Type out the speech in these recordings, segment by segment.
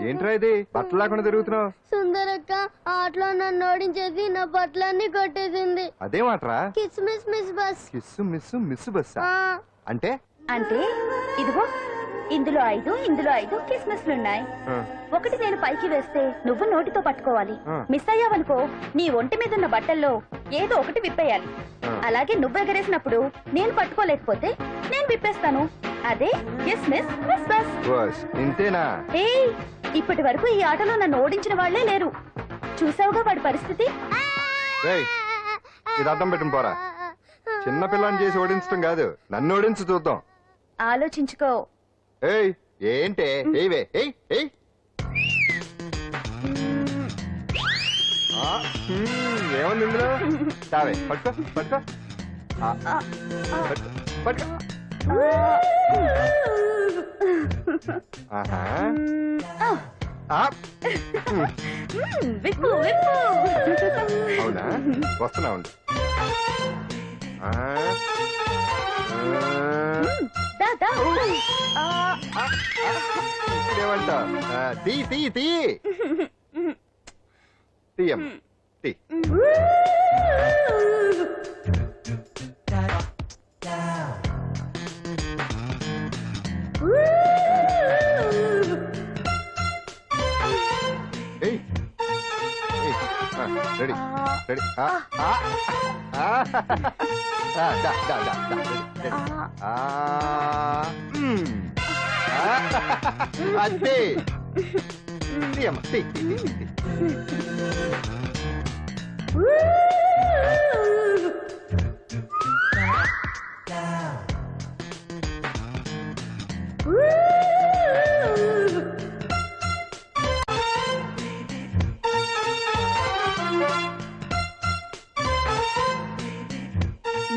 ఏంట్రా ఇది బట్టలు లేకుండా తిరుగుతున్నావు? సుందరక్క ఆటలో నన్ను ఓడించేసి నా బట్టలన్నీ కొట్టేసింది. అదేమాట్రా? Kiss miss miss bus. Kiss miss miss bus అంటే? అంటే ఇదిగో ఇందులో 5 కిస్మిస్లున్నాయి. ఒకటి నేను పైకి వేస్తే నువ్వు నోటితో పట్టుకోవాలి. మిస్ అయ్యావనుకో నీ ఒంటి మీద ఉన్న బట్టల్లో ఏదో ఒకటి విప్పేయాలి. అలాగే నువ్వు ఎగరేసినప్పుడు నేను పట్టుకోలేకపోతే నేను విప్పేస్తాను. అదే కిస్మిస్ మిస్ బస్. ఇంతేనా? ఏయ్, ఇప్పటి వరకు ఈ ఆటలో నన్ను ఓడించిన వాళ్లే లేరు. చూసావుగా వాడి పరిస్థితి. ఇది అర్థం పెట్టుకుని పోరా. చిన్న పిల్లని చేసి ఓడించడం కాదు, నన్ను ఓడించి చూద్దాం. ఆలోచించుకో. ఏయ్ ఏంటే? ఏముంది ఇందులో? తావే పట్టుకో పట్టుకో పట్టుకో. అవునా? వస్తున్నా ఉండు. ఇదేమంటా? తీ తీ తీ తీయం తీ. Ready ready. అదే తీయమ్మ తీ.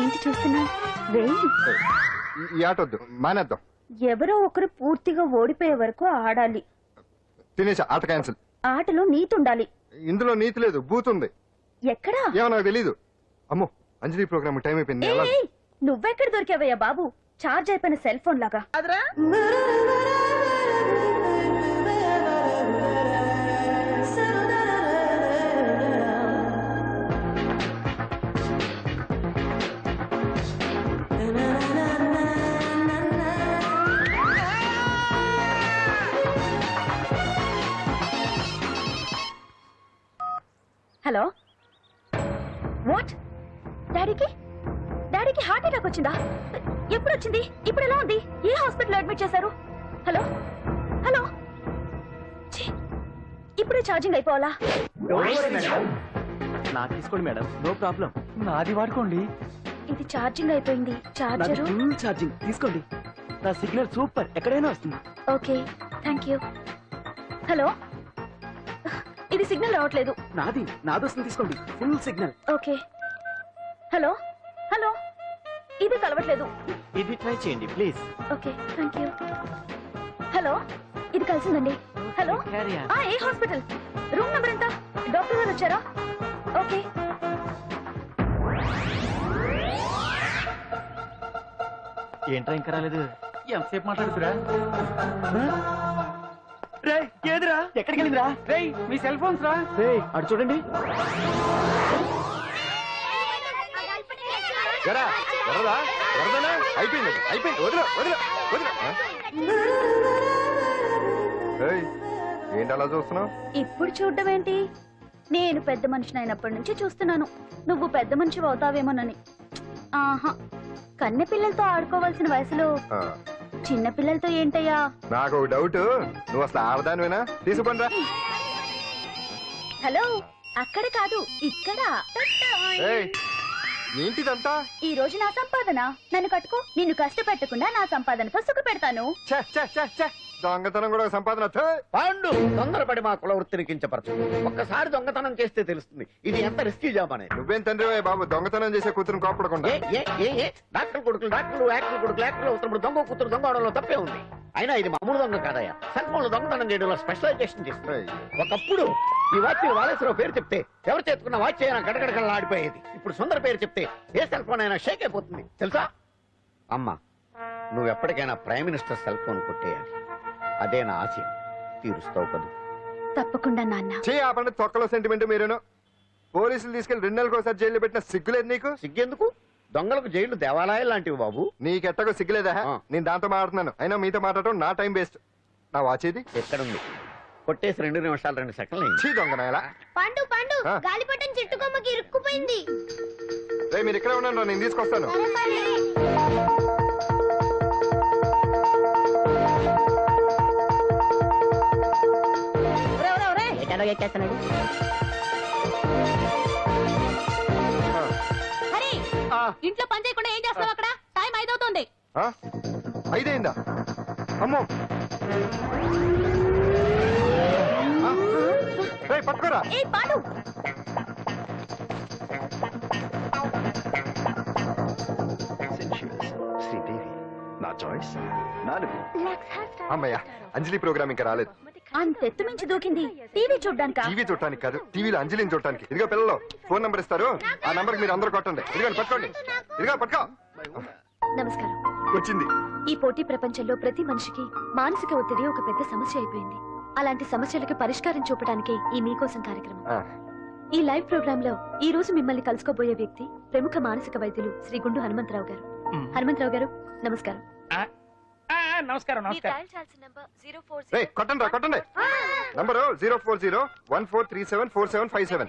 ఏంటి చూస్తున్నా? ఈ ఆట వద్దు, మానేద్దాం. ఎవరో ఒకరు పూర్తిగా ఓడిపోయే వరకు ఆడాలి. తినేసా, ఆట క్యాన్సిల్. ఆటలో నీతి ఉండాలి. ఇందులో నీతి లేదు, బూత్ ఉంది. ఎక్కడా? ఏమో నాకు తెలీదు. అమ్మో, అంజలి ప్రోగ్రామ్ టైం అయిపోయింది. నువ్వెక్కడ దొరికావయ్యా బాబు? చార్జ్ అయిపోయిన సెల్ ఫోన్ లాగా. Hello, what? డాడీకి హార్ట్ అటాక్ వచ్చిందా? ఎప్పుడు వచ్చింది? ఇప్పుడు ఎలా ఉంది? ఏ హాస్పిటల్ అడ్మిట్ చేశారు? హలో హలో, ఇప్పుడే ఛార్జింగ్ అయిపోవాలా? నాకు తీసుకోండి మేడం, నో ప్రాబ్లం. నాది వాడుకోండి. ఇది ఛార్జింగ్ అయిపోయింది. చార్జరు ఫుల్ ఛార్జింగ్ తీసుకోండి. నా సిగ్నల్ సూపర్, ఎక్కడైనా వస్తుంది. Okay, thank you. హలో, ఇది సిగ్నల్ రావట్లేదు. నాది వస్తుంది, తీసుకోండి. Full signal. Okay. Hello hello, ఇది కలవట్లేదు. ఇది ట్రై చేయండి please. Okay, thank you. Hello, ఇది కలిసిందండి. హలో, ఏ హాస్పిటల్? రూమ్ నెంబర్ ఎంత? డాక్టర్ గారు వచ్చారా? ఓకే. ఏంట్రా ఇంకా రాలేదు? ఎంతసేపు మాట్లాడుతురా? ఏదిరా? ఎక్కడికి వెళ్ళిందిరా? మీ సెల్ ఫోన్స్ రా. అటు చూడండి. అయిపోయింది అయిపోయింది. వదిలే వదిలే వదిలే. ఏంటి అలా చూస్తున్నావు? ఇప్పుడు చూడడం ఏంటి? నేను పెద్ద మనిషిని అయినప్పటి నుంచి చూస్తున్నాను. నువ్వు పెద్ద మనిషి అవుతావేమోనని. ఆహా, కన్నె పిల్లలతో ఆడుకోవాల్సిన వయసులో చిన్న పిల్లలతో ఏంటయ్యా? నాకు డౌట్, నువ్వు అసలు ఆడదానివేనా? తీసుకుంటా. హలో, అక్కడ కాదు, ఇక్కడ. ఏంటిదంతా? ఈ రోజు నా సంపాదన. నన్ను కట్టుకో. నిన్ను కష్టపెట్టకుండా నా సంపాదనతో సుఖ పెడతాను. దొంగతనం కూడా సంపాదన. పాండు, తొందరపడి మా కుల వృత్తిని కించపరచు. ఒక్కసారి దొంగతనం చేస్తే తెలుస్తుంది ఇది ఎంత రిస్కీ జాబ్ అనేది. నువ్వేం తండ్రి బాబు, దొంగతనం చేసే కూతురు కోపడకుండా. డాక్టర్ కొడుకులు డాక్టర్లు, యాక్టర్ కొడుకులు యాక్టర్లు అవుతున్నప్పుడు దొంగ కూతురు దొంగ అవడంలో తప్పే ఉంది. అయినా ఇది మామూలు దొంగ కాదయ్యా. సెల్ ఫోన్ లో దొంగతనం చేయడంలో స్పెషలైజేషన్ చేస్తుంది. ఒకప్పుడు ఈ వాచ్ వాలేశ్వరరావు పేరు చెప్తే ఎవరు చేతుకున్న వాచ్ అయినా గడగడగడలా ఆడిపోయేది. ఇప్పుడు సుందర పేరు చెప్తే ఏ సెల్ ఫోన్ అయినా షేక్ అయిపోతుంది తెలుసా? అమ్మా, నువ్వు ఎప్పటికైనా ప్రైమ్ మినిస్టర్ సెల్ ఫోన్ కొట్టేయాలి. అదే నా ఆశ. తీరుస్తావు కదా? తప్పకుండా నాన్న. ఆ పండుగ తొక్కలో సెంటిమెంట్ మీరేను. పోలీసులు తీసుకెళ్లి 2 నెలలకు ఒకసారి జైల్లో పెట్టిన సిగ్గులేదు నీకు? సిగ్గెందుకు? దొంగలకు జైలు దేవాలయాలు లాంటివి బాబు. నీకెట్టకు సిగ్గులేదా? నేను దాంతో మాట్లాడుతున్నాను, అయినా మీతో మాట్లాడటం నా టైం వేస్ట్. నా వాచేది ఎక్కడుంది? కొట్టేసి 2 నిమిషాలు 2 సెకండ్లు అయింది. చీ దొంగ నాయలా. పండు పండు ఆ? గాలిపటం చెట్టు కొమ్మకి ఇరుక్కుపోయింది. రేయ్, మీరు ఇక్కడే ఉండండి, నేను తీసుకొస్తాను. సరే, సరే. ఇంట్లో పని చేయకుండా ఏం చేస్తావు అక్కడ? టైం 5 అవుతుంది. 5 అయిందా? అమ్మో, రేయ్ పట్టుకోరా. ఏ పాడు, శ్రీదేవి నా చాయిస్. అమ్మయ్య, అంజలి ప్రోగ్రామ్ ఇంకా రాలేదు. అంతెత్తు మించి దూకింది. టీవీ చూడ్డానికా? టీవీ చూడటానికి కాదు, టీవీలో అంజలిని చూడటానికి. ఇదిగో పిల్లలు, ఫోన్ నంబర్ ఇస్తారు, ఆ నంబర్ మీరు అందరూ కొట్టండి. ఇదిగో పట్టుకోండి, ఇదిగో పట్టుకో. నమస్కారం. వచ్చింది. ఈ పోటీ ప్రపంచంలో ప్రతి మనిషికి మానసిక ఒత్తిడి ఒక పెద్ద సమస్య అయిపోయింది. అలాంటి సమస్యలకు పరిష్కారం చూపడానికి ఈ మీకోసం కార్యక్రమం. ఈ లైవ్ ప్రోగ్రామ్ లో ఈ రోజు మిమ్మల్ని కలుసుకోబోయే వ్యక్తి ప్రముఖ మానసిక వైద్యులు శ్రీ గుండు హనుమంతరావు గారు. హనుమంతరావు గారు, నమస్కారం. నమస్కారం. రేయ్ కొట్టండి రా, కొట్టండి. నంబరు 04014374757.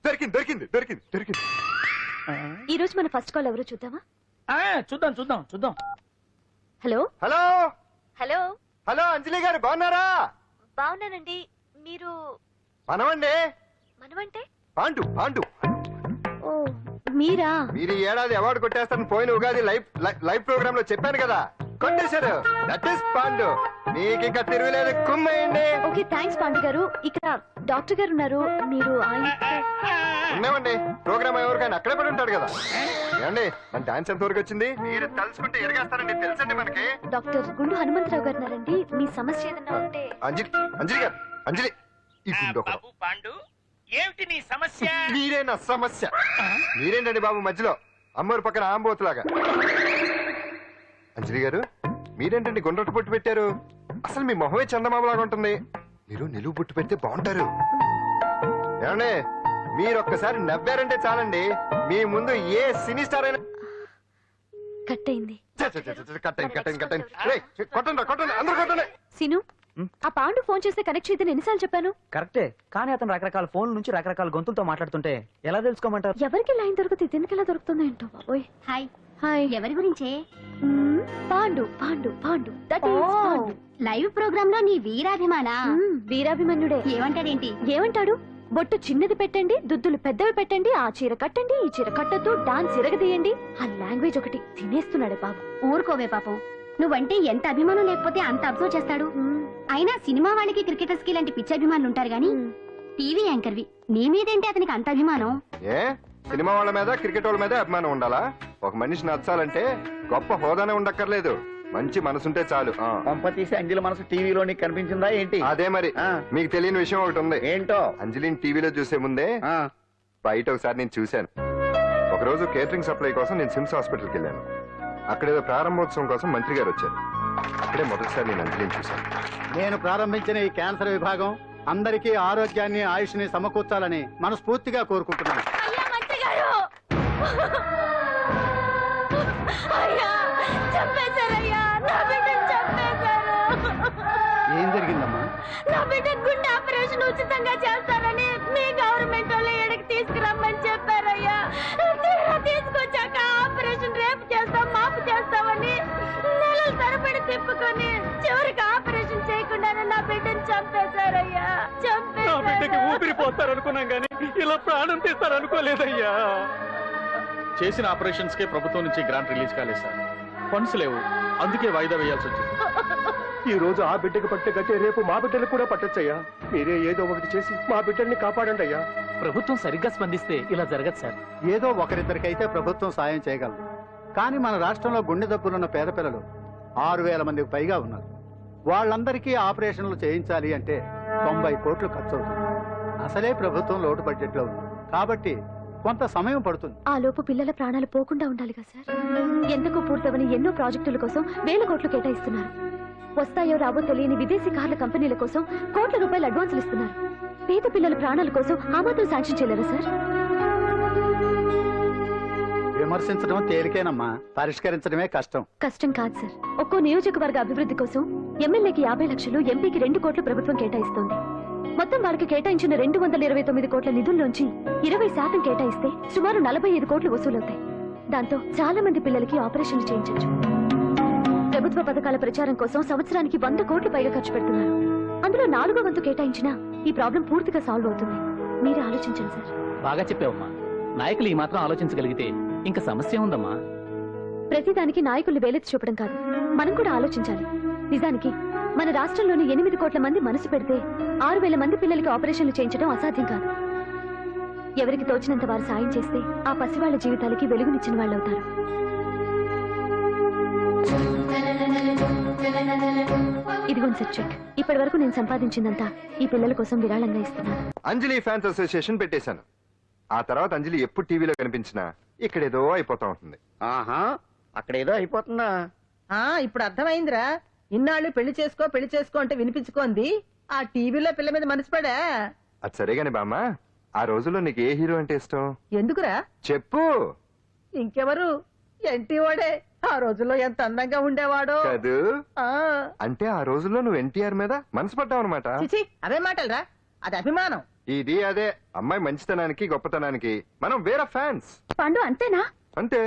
దొరికింది దొరికింది దొరికింది దొరికింది. ఈ రోజు మన ఫస్ట్ కాల్ ఎవరో చూద్దామా? చూద్దాం. హలో హలో హలో హలో, అంజలి గారు బాగున్నారా? బాగున్నానండి. మీరు మనమండి, మనమంటే? పాండు పాండు. ఓ మీరా? మీరు ఈ ఏడాది అవార్డు కొట్టేస్తారని పోయిన ఉగాది లైవ్ ప్రోగ్రామ్ లో చెప్పాను కదా, కొట్టేశారు. That is Pandu. మీకు ఇంకా తిరుగులేదు, కుమ్మేయండి. ఓకే, థ్యాంక్స్ పాండు గారు. ఇక్కడ డాక్టర్ గారు ఉన్నారు, మీరు ఆయన. ఉన్నామండి, ప్రోగ్రామ్ ఎవరికైనా అక్కడే పడి ఉంటాడు కదా. ఏమండి, మన డాన్స్ ఎంత వరకు వచ్చింది? మీరు తలుచుకుంటే ఎరగేస్తారండి, తెలుసండి మనకి. డాక్టర్ గుండు హనుమంతరావు గారు ఉన్నారండి. మీ సమస్య ఏదన్నా ఉంటే. అంజలి అంజలి గారు, అంజలి ఈ గుండు ఒకడు. బాబు పాండు, ఏమిటి నీ సమస్య? మీరే నా సమస్య. మీరేంటండి బాబు మధ్యలో అమ్మోరు పక్కన ఆంబోతులాగా? అంజలి గారు, మీరేంటండి గుండ్రటి బొట్టు పెట్టారు? అసలు మీ మొహమే చందమామలాగా ఉంటుంది. మీరు నిలువు బొట్టు పెడితే బాగుంటారు. ఏమండి, మీరు ఒక్కసారి నవ్వారంటే చాలండి, మీ ముందు ఏ సినీ స్టార్ అయినా కట్ అయింది. కొట్టండి కొట్టండి, అందరూ కొట్టండి. సిను, ఆ పాండు ఫోన్ చేస్తే కనెక్ట్ చేయదని ఎన్నిసార్లు చెప్పాను? కరెక్టే, కానీ అతను రకరకాల ఫోన్ల నుంచి రకరకాల గొంతులతో మాట్లాడుతుంటే ఎలా తెలుసుకోమంటారు? ఎవరికి లైన్ దొరుకుతుంది, దీనికి ఎలా దొరుకుతుందో ఏంటో బాబోయ్. Hi hi. ఎవరి గురించే? Pandu Pandu Pandu. That is Pandu. Live program లో నీ వీరాభిమానా? వీరాభిమన్యుడే. ఏమంటాడేంటి? ఏమంటాడు? బొట్టు చిన్నది పెట్టండి, దుద్దులు పెద్దవి పెట్టండి, ఆ చీర కట్టండి, ఈ చీర కట్టద్దు, డాన్స్ ఇరగదీయండి. ఆ లాంగ్వేజ్ ఒకటి తినేస్తున్నాడే బాబు. ఊరుకోవే పాపం, నువ్వంటే ఎంత అభిమానం లేకపోతే అంత అబ్జర్వ్ చేస్తాడు. అయినా సినిమా వాళ్ళకి క్రికెటర్స్ కి ఇలాంటి పిచ్చి అభిమానులు ఉంటారు గానీ టీవీ యాంకర్వి నీ మీదేంటి అతనికి అంత అభిమానం? ఏ సినిమా వాళ్ళ మీద క్రికెట్ వాళ్ళ మీద అభిమానం ఉండాలా? ఒక మనిషి నచ్చాలంటే గొప్ప హోదానే ఉండక్కర్లేదు, మంచి మనసుంటే చాలు. పంప తీసి అంజలి మనసు టీవీలో నీకు కనిపించిందా ఏంటి? అదే మరి. మీకు తెలియని విషయం ఒకటి ఉంది. ఏంటో? అంజలిని టీవీలో చూసే ముందే బయట ఒకసారి నేను చూశాను. ఒకరోజు కేటరింగ్ సప్లై కోసం నేను సిమ్స్ హాస్పిటల్కి వెళ్ళాను. అక్కడేదో ప్రారంభోత్సవం కోసం మంత్రి గారు వచ్చారు. అక్కడే మొదటిసారి నేను అంజలిని చూశాను. నేను ప్రారంభించిన ఈ క్యాన్సర్ విభాగం అందరికీ ఆరోగ్యాన్ని ఆయుష్ని సమకూర్చాలని మనస్ఫూర్తిగా కోరుకుంటున్నాను. ఏం జరిగిందమ్మా? నా బిడ్డ గుండె ఆపరేషన్ ఉచితంగా చేస్తారని మీ గవర్నమెంట్ వాళ్ళు ఎడకి తీసుకురమ్మని చెప్పారయ్యా. తీసుకొచ్చాక ఆపరేషన్ రేపు చేస్తాం మాపు చేస్తామని నెలల తరబడి తిప్పుకొని చివరికి ఆపరేషన్ చేయకుండానే నా బిడ్డను చంపేశారయ్యా. ఊపిరిపోతారనుకున్నాం గానీ ఇలా ప్రాణం తీస్తారనుకోలేదయ్యా. చేసిన ఆపరేషన్స్ కే ప్రభుత్వం నుంచి గ్రాంట్ రిలీజ్ కాలేదు సార్. ఫండ్స్ లేవు, అందుకే వాయిదా వేయాల్సి వచ్చింది. ఈ రోజు ఆ బిడ్డకు పట్టే గట్టే రేపు మా బిడ్డలు కూడా పట్టొచ్చయ్యా. మీరే ఏదో ఒకటి చేసి మా బిడ్డల్ని కాపాడండి అయ్యా. ప్రభుత్వం సరిగ్గా స్పందిస్తే ఇలా జరగదు సార్. ఏదో ఒకరిద్దరికైతే ప్రభుత్వం సాయం చేయగలదు, కానీ మన రాష్ట్రంలో గుండె జబ్బులున్న పేద పిల్లలు 6,000 మందికి పైగా ఉన్నారు. వాళ్ళందరికీ ఆపరేషన్లు చేయించాలి అంటే 90 కోట్లు ఖర్చు అవుతుంది. అసలే ప్రభుత్వం లోటు బడ్జెట్ లో ఉంది కాబట్టి కొంత సమయం పడుతుంది. ఆ లోపు పిల్లల ప్రాణాలు పోకుండా ఉండాలిగా సార్. ఎందుకు పూర్తవని ఎన్నో ప్రాజెక్టుల కోసం వేల కోట్లు కేటాయిస్తున్నారు. వస్తాయో రావో తెలియని విదేశీ కార్ల కంపెనీల కోసం కోట్ల రూపాయలు అడ్వాన్సులు ఇస్తున్నారు. పేద పిల్లల ప్రాణాల కోసం ఆ మాత్రం శాంక్షన్ చేయలేరా సార్? విమర్శించడం తేలికేనమ్మా, పరిష్కరించడమే కష్టం. కష్టం కాదు సార్. ఒక్కో నియోజకవర్గ అభివృద్ధి కోసం ఎమ్మెల్యేకి 50 లక్షలు, ఎంపీకి 2 కోట్లు ప్రభుత్వం కేటాయిస్తోంది. మొత్తం వారికి కేటాయించిన 229 కోట్ల నిధుల్లోంచి 20% కేటాయిస్తే సుమారు 45 కోట్లు వసూలవుతాయి. దాంతో చాలా మంది పిల్లలకి ఆపరేషన్లు చేయించవచ్చు. ప్రభుత్వ పథకాల ప్రచారం కోసం సంవత్సరానికి 100 కోట్లు పైగా ఖర్చు పెడుతున్నారు. అందులో 4వ వంతు కేటాయించినా ఈ ప్రాబ్లం పూర్తిగా సాల్వ్ అవుతుంది. మీరే ఆలోచించండి సార్. బాగా చెప్పావమ్మా. నాయకులు ఈ మాత్రం ఆలోచించగలిగితే ఇంకా సమస్య ఉందమ్మా. ప్రతిదానికి నాయకులు వేలెత్తి చూపడం కాదు, మనం కూడా ఆలోచించాలి. నిజానికి మన రాష్ట్రంలోని 8 కోట్ల మంది మనసు పెడితే 6,000 మంది పిల్లలకి ఆపరేషన్లు చేయించడం అసాధ్యం కాదు. ఎవరికి తోచినంత వారు సాయం చేస్తే ఆ పసివాళ్ల జీవితాలకి వెలుగునిచ్చిన వాళ్ళు అవుతారు. ఇదిగోండి సార్ చెక్. ఇప్పటి వరకు నేను సంపాదించిందంతా ఈ పిల్లల కోసం విరాళంగా ఇస్తున్నాను. అంజలి ఫ్యాన్స్ అసోసియేషన్ పెట్టేశాను. ఆ తర్వాత అంజలి ఎప్పుడు టీవీలో కనిపించినా ఇక్కడేదో అయిపోతా ఉంటుంది. ఆహా, అక్కడ ఏదో అయిపోతుందా? ఇప్పుడు అర్థమైందిరా. ఇన్నాళ్ళు పెళ్లి చేసుకో అంటే వినిపించుకోంది ఆ టీవీలో పిల్ల మీద మనసు పడా. అది సరేగాని బామ్మ, ఆ రోజుల్లో నీకు ఏ హీరో అంటే ఇష్టం? ఎందుకురా? చెప్పు. ఇంకెవరు? ఎన్టీ వాడే. ఆ రోజుల్లో ఎంత అందంగా ఉండేవాడో కాదు. అంటే ఆ రోజుల్లో నువ్వు ఎన్టీఆర్ మీద మనసు పడ్డావు అనమాట. చిచి, అవే మాటలరా, అది అభిమానం. ఇది అదే అమ్మాయి మంచితనానికి గొప్పతనానికి మనం వేరే ఫ్యాన్స్. పండు అంతేనా? అంతే.